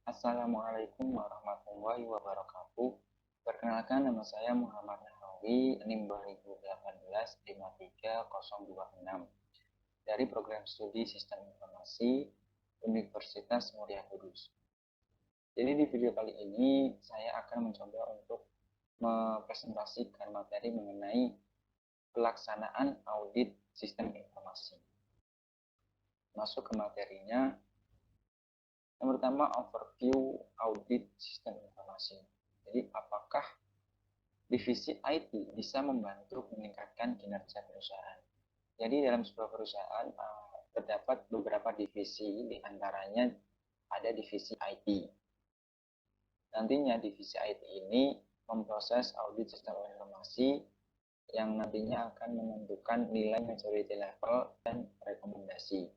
Assalamualaikum warahmatullahi wabarakatuh. Perkenalkan, nama saya Muhammad Nahrawi, NIM 2018-53026 dari Program Studi Sistem Informasi Universitas Muria Kudus. Jadi di video kali ini saya akan mencoba untuk mempresentasikan materi mengenai pelaksanaan audit sistem informasi. Masuk ke materinya. Yang pertama, overview audit sistem informasi. Jadi, apakah divisi IT bisa membantu meningkatkan kinerja perusahaan? Jadi, dalam sebuah perusahaan terdapat beberapa divisi, diantaranya ada divisi IT. Nantinya divisi IT ini memproses audit sistem informasi yang nantinya akan menentukan nilai maturity level dan rekomendasi.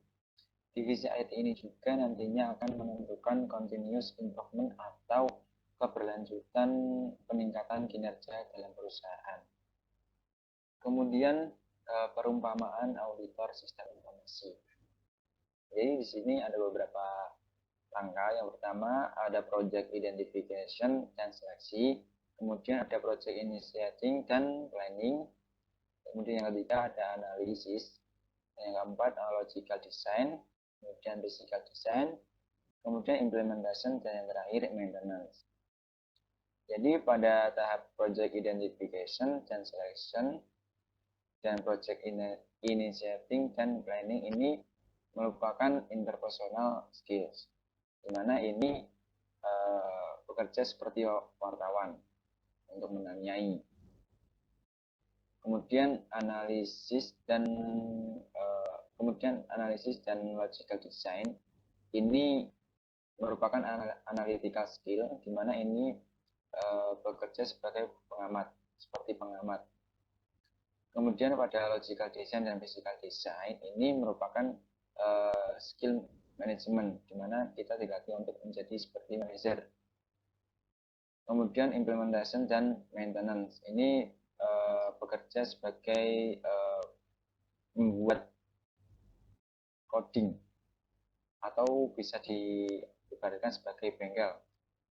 Divisi IT ini juga nantinya akan menentukan continuous improvement atau keberlanjutan peningkatan kinerja dalam perusahaan. Kemudian perumpamaan auditor sistem informasi. Jadi di sini ada beberapa langkah. Yang pertama ada project identification dan seleksi, kemudian ada project initiating dan planning, kemudian yang ketiga ada analisis, yang keempat logical design, kemudian physical design, kemudian implementation, dan yang terakhir maintenance. Jadi pada tahap project identification dan selection dan project initiating dan planning ini merupakan interpersonal skills, di mana ini bekerja seperti wartawan untuk menanyai. Kemudian analisis dan logical design ini merupakan analytical skill, di mana ini bekerja sebagai pengamat, seperti pengamat. Kemudian pada logical design dan physical design ini merupakan skill management, di mana kita dilatih untuk menjadi seperti manager. Kemudian implementation dan maintenance ini bekerja sebagai membuat coding atau bisa diibaratkan sebagai bengkel,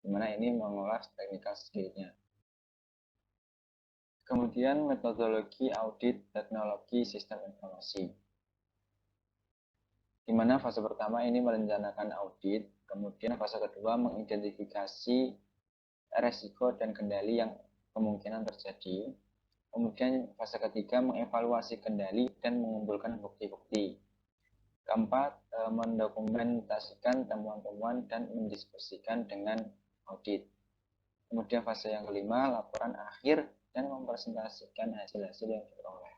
di mana ini mengolah technical skill-nya. Kemudian metodologi audit teknologi sistem informasi, di mana fase pertama ini merencanakan audit, kemudian fase kedua mengidentifikasi resiko dan kendali yang kemungkinan terjadi, kemudian fase ketiga mengevaluasi kendali dan mengumpulkan bukti-bukti, keempat mendokumentasikan temuan-temuan dan mendiskusikan dengan audit, kemudian fase yang kelima laporan akhir dan mempresentasikan hasil-hasil yang diperoleh.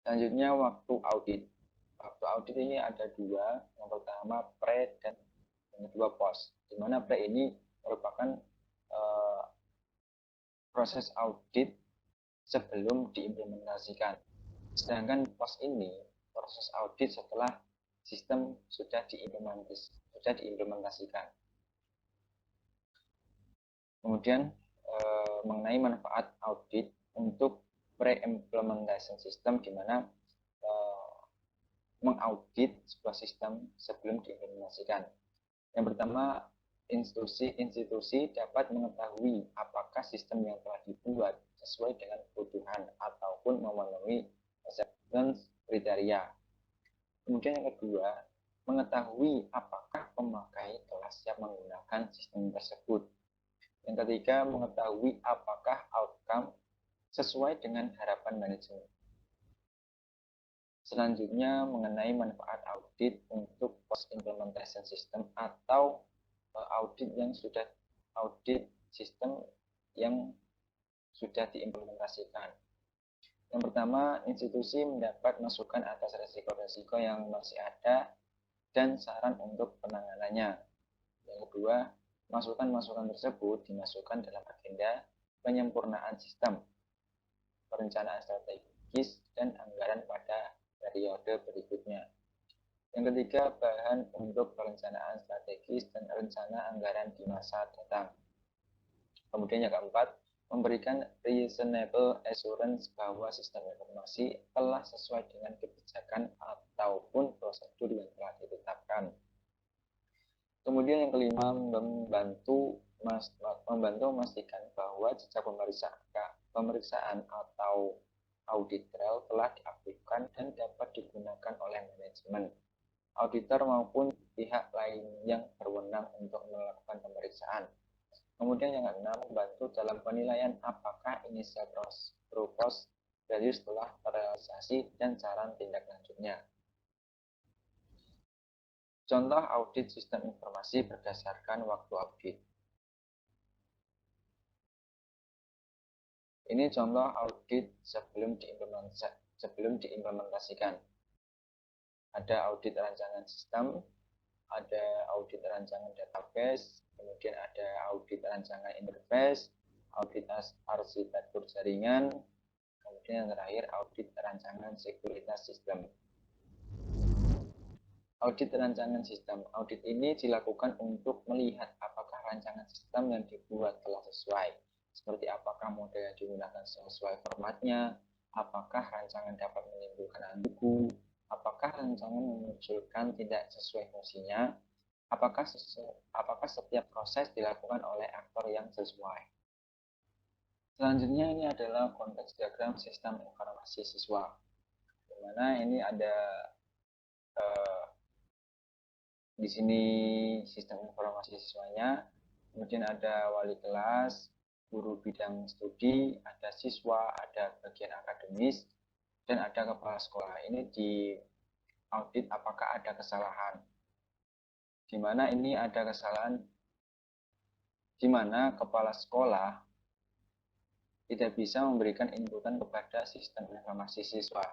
Selanjutnya waktu audit. Waktu audit ini ada dua, yang pertama pre dan yang kedua post, di mana pre ini merupakan proses audit sebelum diimplementasikan, sedangkan post ini proses audit setelah sistem sudah diimplementasikan. Kemudian mengenai manfaat audit untuk pre-implementation system, di mana mengaudit sebuah sistem sebelum diimplementasikan. Yang pertama, institusi dapat mengetahui apakah sistem yang telah dibuat sesuai dengan kebutuhan ataupun memenuhi acceptance kriteria. Kemudian yang kedua, mengetahui apakah pemakai telah siap menggunakan sistem tersebut. Yang ketiga, mengetahui apakah outcome sesuai dengan harapan manajemen. Selanjutnya mengenai manfaat audit untuk post implementation system atau audit sistem yang sudah diimplementasikan. Yang pertama, institusi mendapat masukan atas risiko-risiko yang masih ada dan saran untuk penanganannya. Yang kedua, masukan-masukan tersebut dimasukkan dalam agenda penyempurnaan sistem, perencanaan strategis, dan anggaran pada periode berikutnya. Yang ketiga, bahan untuk perencanaan strategis dan rencana anggaran di masa datang. Kemudian yang keempat, memberikan reasonable assurance bahwa sistem informasi telah sesuai dengan kebijakan ataupun prosedur yang telah ditetapkan. Kemudian yang kelima, membantu memastikan bahwa jejak pemeriksaan atau audit trail telah diaktifkan dan dapat digunakan oleh manajemen, auditor maupun pihak lain yang berwenang untuk melakukan pemeriksaan. Kemudian yang keenam, membantu dalam penilaian apakah initial proposed values telah terrealisasi dan saran tindak lanjutnya. Contoh audit sistem informasi berdasarkan waktu audit. Ini contoh audit sebelum diimplementasikan. Ada audit rancangan sistem, ada audit rancangan database, kemudian ada audit rancangan interface, audit arsitektur jaringan, kemudian yang terakhir audit rancangan sekuritas sistem. Audit rancangan sistem. Audit ini dilakukan untuk melihat apakah rancangan sistem yang dibuat telah sesuai. Seperti apakah model yang digunakan sesuai formatnya, apakah rancangan dapat menimbulkan ambigu, apakah rancangan memunculkan tidak sesuai fungsinya, apakah setiap proses dilakukan oleh aktor yang sesuai. Selanjutnya ini adalah konteks diagram sistem informasi siswa, di mana ini ada di sini sistem informasi siswanya, kemudian ada wali kelas, guru bidang studi, ada siswa, ada bagian akademis, dan ada kepala sekolah. Ini di audit apakah ada kesalahan. Di mana ini ada kesalahan, di mana kepala sekolah tidak bisa memberikan inputan kepada sistem informasi siswa.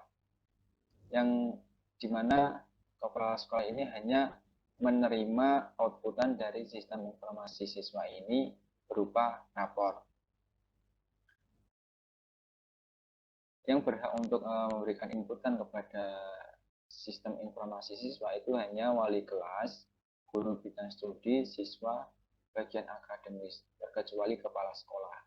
Yang di mana kepala sekolah ini hanya menerima outputan dari sistem informasi siswa ini berupa rapor. Yang berhak untuk memberikan inputan kepada sistem informasi siswa itu hanya wali kelas, guru bidang studi, siswa, bagian akademis, terkecuali kepala sekolah.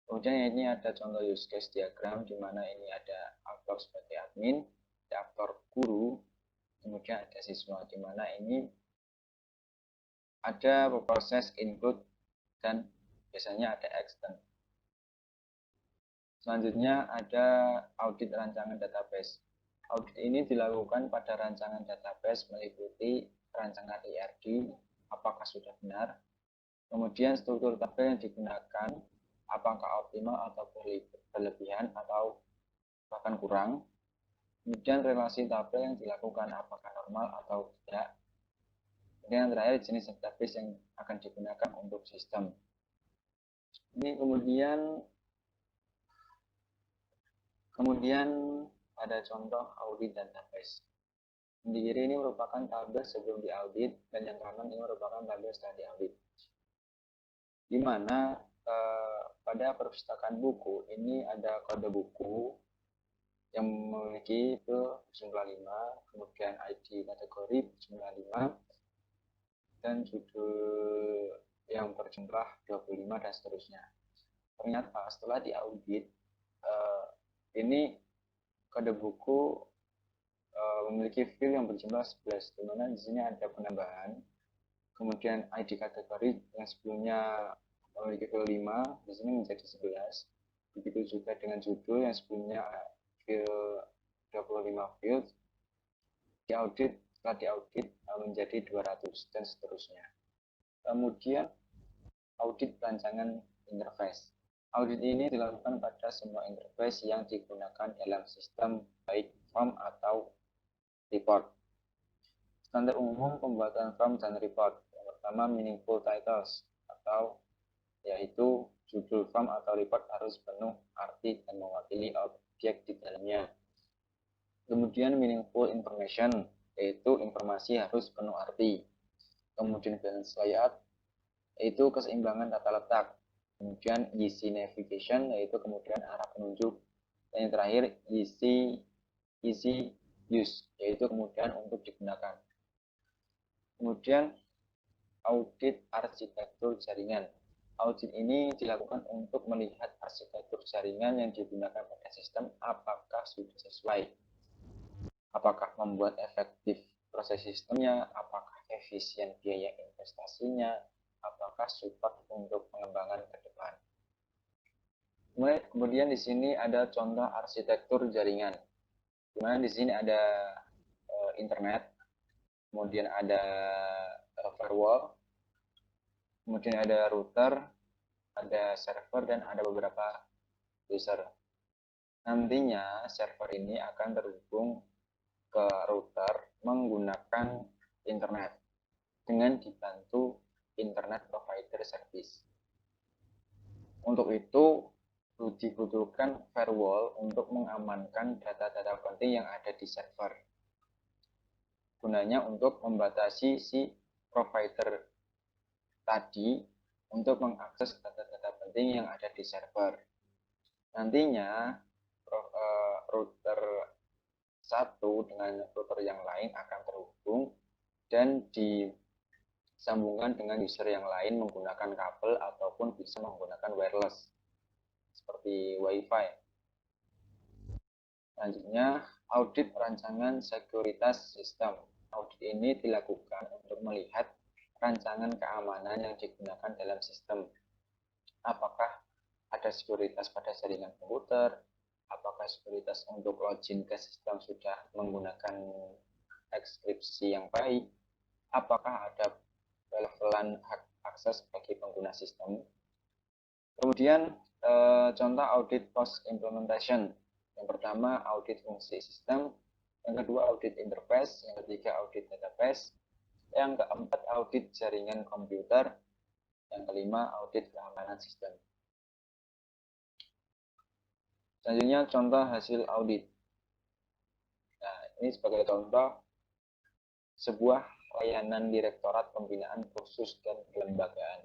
Kemudian ini ada contoh use case diagram di mana ini ada aktor sebagai admin, ada aktor guru, kemudian ada siswa, di mana ini ada proses input dan biasanya ada extend. Selanjutnya ada audit rancangan database. Audit ini dilakukan pada rancangan database meliputi rancangan IRD, apakah sudah benar, kemudian struktur tabel yang digunakan, apakah optimal atau berlebihan atau bahkan kurang, kemudian relasi tabel yang dilakukan apakah normal atau tidak, kemudian yang terakhir jenis database yang akan digunakan untuk sistem. Ini kemudian ada contoh audit database. Di kiri ini merupakan tabel sebelum diaudit dan yang kanan ini merupakan tabel setelah diaudit. Di mana pada perpustakaan buku ini ada kode buku yang memiliki itu jumlah 5, kemudian ID kategori jumlah 5, dan judul yang berjumlah 25 dan seterusnya. Ternyata setelah diaudit ini kode buku memiliki field yang berjumlah 11, di mana di sini ada penambahan. Kemudian ID kategori yang sebelumnya memiliki field 5, di sini menjadi 11. Begitu juga dengan judul yang sebelumnya field 25 field, setelah diaudit menjadi 200 dan seterusnya. Kemudian audit rancangan interface. Audit ini dilakukan pada semua interface yang digunakan dalam sistem, baik form atau report. Standar umum pembuatan form dan report. Yang pertama, meaningful titles, atau yaitu judul form atau report harus penuh arti dan mewakili objek di dalamnya. Kemudian meaningful information, yaitu informasi harus penuh arti. Kemudian balance layout, yaitu keseimbangan tata letak. Kemudian easy navigation, yaitu kemudian arah penunjuk. Dan yang terakhir easy use, yaitu kemudian untuk digunakan. Kemudian audit arsitektur jaringan. Audit ini dilakukan untuk melihat arsitektur jaringan yang digunakan pada sistem apakah sudah sesuai, apakah membuat efektif proses sistemnya, apakah efisien biaya investasinya, apakah support untuk pengembangan ke depan. Kemudian di sini ada contoh arsitektur jaringan, di mana di sini ada internet, kemudian ada firewall, kemudian ada router, ada server, dan ada beberapa user. Nantinya server ini akan terhubung ke router menggunakan internet dengan dibantu internet provider service. Untuk itu dibutuhkan firewall untuk mengamankan data-data penting yang ada di server. Gunanya untuk membatasi si provider tadi untuk mengakses data-data penting yang ada di server. Nantinya router satu dengan router yang lain akan terhubung dan disambungkan dengan user yang lain menggunakan kabel ataupun bisa menggunakan wireless seperti WiFi. Selanjutnya, audit rancangan sekuritas sistem. Audit ini dilakukan untuk melihat rancangan keamanan yang digunakan dalam sistem. Apakah ada sekuritas pada jaringan komputer, apakah sekuritas untuk login ke sistem sudah menggunakan enkripsi yang baik, apakah ada levelan hak akses bagi pengguna sistem. Kemudian contoh audit post implementation. Yang pertama audit fungsi sistem, yang kedua audit interface, yang ketiga audit database, yang keempat audit jaringan komputer, yang kelima audit keamanan sistem. Selanjutnya contoh hasil audit. Nah, ini sebagai contoh sebuah layanan Direktorat Pembinaan Kursus dan Kelembagaan.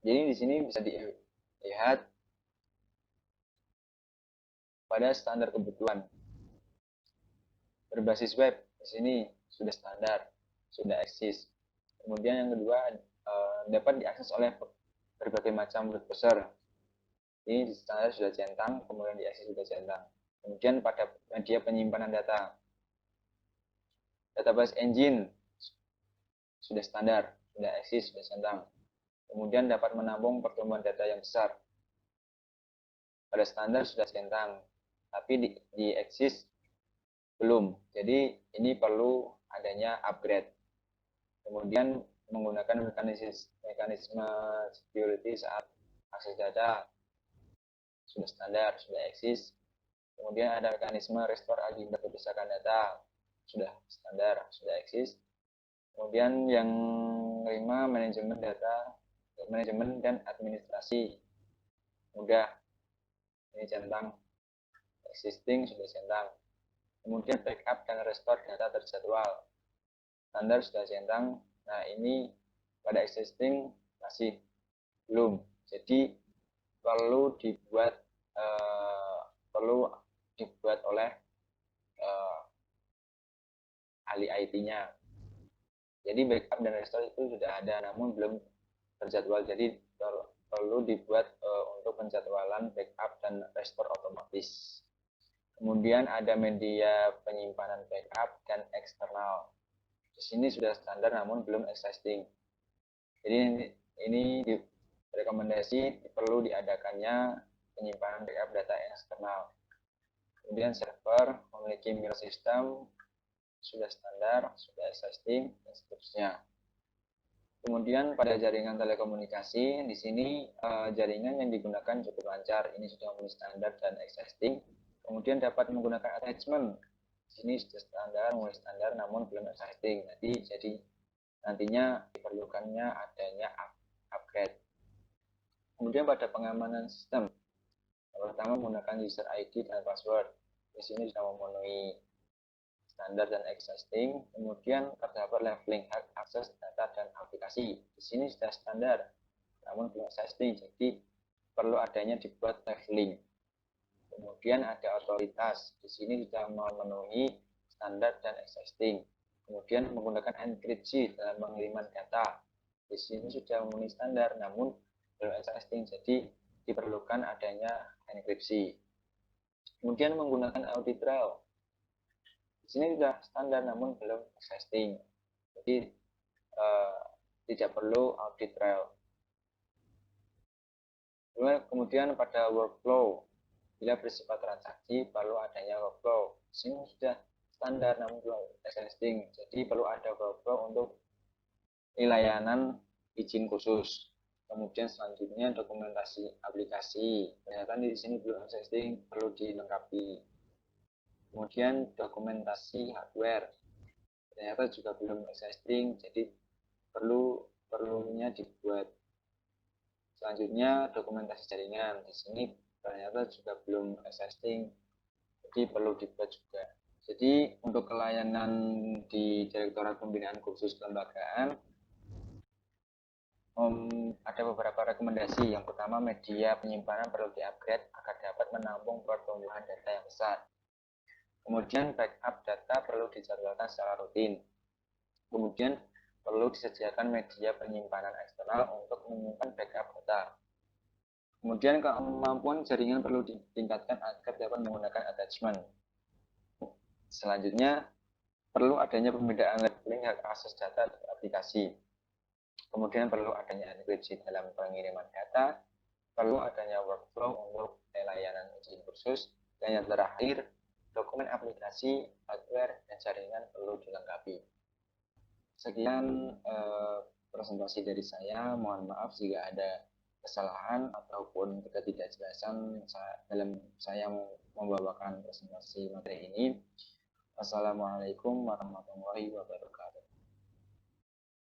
Jadi di sini bisa dilihat pada standar kebutuhan. Berbasis web di sini sudah standar, sudah eksis. Kemudian yang kedua dapat diakses oleh berbagai macam web browser. Ini di standar sudah centang, kemudian di eksis sudah centang. Kemudian pada media penyimpanan data, database engine sudah standar, sudah eksis, sudah centang. Kemudian dapat menampung pertumbuhan data yang besar. Pada standar sudah centang, tapi di eksis belum. Jadi ini perlu adanya upgrade. Kemudian menggunakan mekanisme security saat akses data sudah standar, sudah eksis. Kemudian ada mekanisme restore akibat kerusakan data sudah standar, sudah eksis. Kemudian yang kelima, manajemen data, manajemen dan administrasi mudah, ini centang, existing sudah centang. Kemudian backup dan restore data terjadwal, standar sudah centang. Nah ini pada existing masih belum, jadi perlu dibuat oleh ahli IT-nya. Jadi backup dan restore itu sudah ada namun belum terjadwal, jadi perlu dibuat untuk penjadwalan backup dan restore otomatis. Kemudian ada media penyimpanan backup dan eksternal. Di sini sudah standar namun belum existing. Jadi ini rekomendasi perlu diadakannya penyimpanan backup data eksternal. Kemudian server memiliki file system sudah standar, sudah existing, dan seterusnya. Kemudian pada jaringan telekomunikasi, di sini jaringan yang digunakan cukup lancar. Ini sudah mulai standar dan existing. Kemudian dapat menggunakan attachment. Di sini sudah standar, mulai standar, namun belum existing. Jadi nantinya diperlukannya adanya upgrade. Kemudian pada pengamanan sistem, yang pertama menggunakan user ID dan password. Di sini sudah memenuhi standar dan existing. Kemudian terdapat leveling hak akses data dan aplikasi. Di sini sudah standar, namun belum existing. Jadi perlu adanya dibuat leveling. Kemudian ada otoritas. Di sini sudah memenuhi standar dan existing. Kemudian menggunakan enkripsi dalam pengiriman data. Di sini sudah memenuhi standar, namun belum existing. Jadi diperlukan adanya enkripsi. Kemudian menggunakan audit trail. Di sini sudah standar namun belum existing. Jadi tidak perlu audit rel. Kemudian pada workflow, bila bersifat transaksi perlu adanya workflow. Ini sudah standar namun belum existing, jadi perlu ada workflow untuk layanan izin khusus. Kemudian selanjutnya dokumentasi aplikasi, ternyata di sini belum existing, perlu dilengkapi. Kemudian dokumentasi hardware, ternyata juga belum existing, jadi perlunya dibuat. Selanjutnya dokumentasi jaringan, di sini ternyata juga belum existing, jadi perlu dibuat juga. Jadi untuk pelayanan di Direktorat Pembinaan Kursus Kelembagaan ada beberapa rekomendasi. Yang pertama, media penyimpanan perlu di-upgrade agar dapat menampung pertumbuhan data yang besar. Kemudian backup data perlu dijadwalkan secara rutin. Kemudian perlu disediakan media penyimpanan eksternal untuk menyimpan backup data. Kemudian kemampuan jaringan perlu ditingkatkan agar dapat menggunakan attachment. Selanjutnya, perlu adanya pembedaan labeling hak akses data dan aplikasi. Kemudian perlu adanya enkripsi dalam pengiriman data, perlu adanya workflow untuk layanan izin khusus, dan yang terakhir, dokumen aplikasi, hardware, dan jaringan perlu dilengkapi. Sekian presentasi dari saya. Mohon maaf jika ada kesalahan ataupun ketidakjelasan dalam saya membawakan presentasi materi ini. Assalamualaikum warahmatullahi wabarakatuh.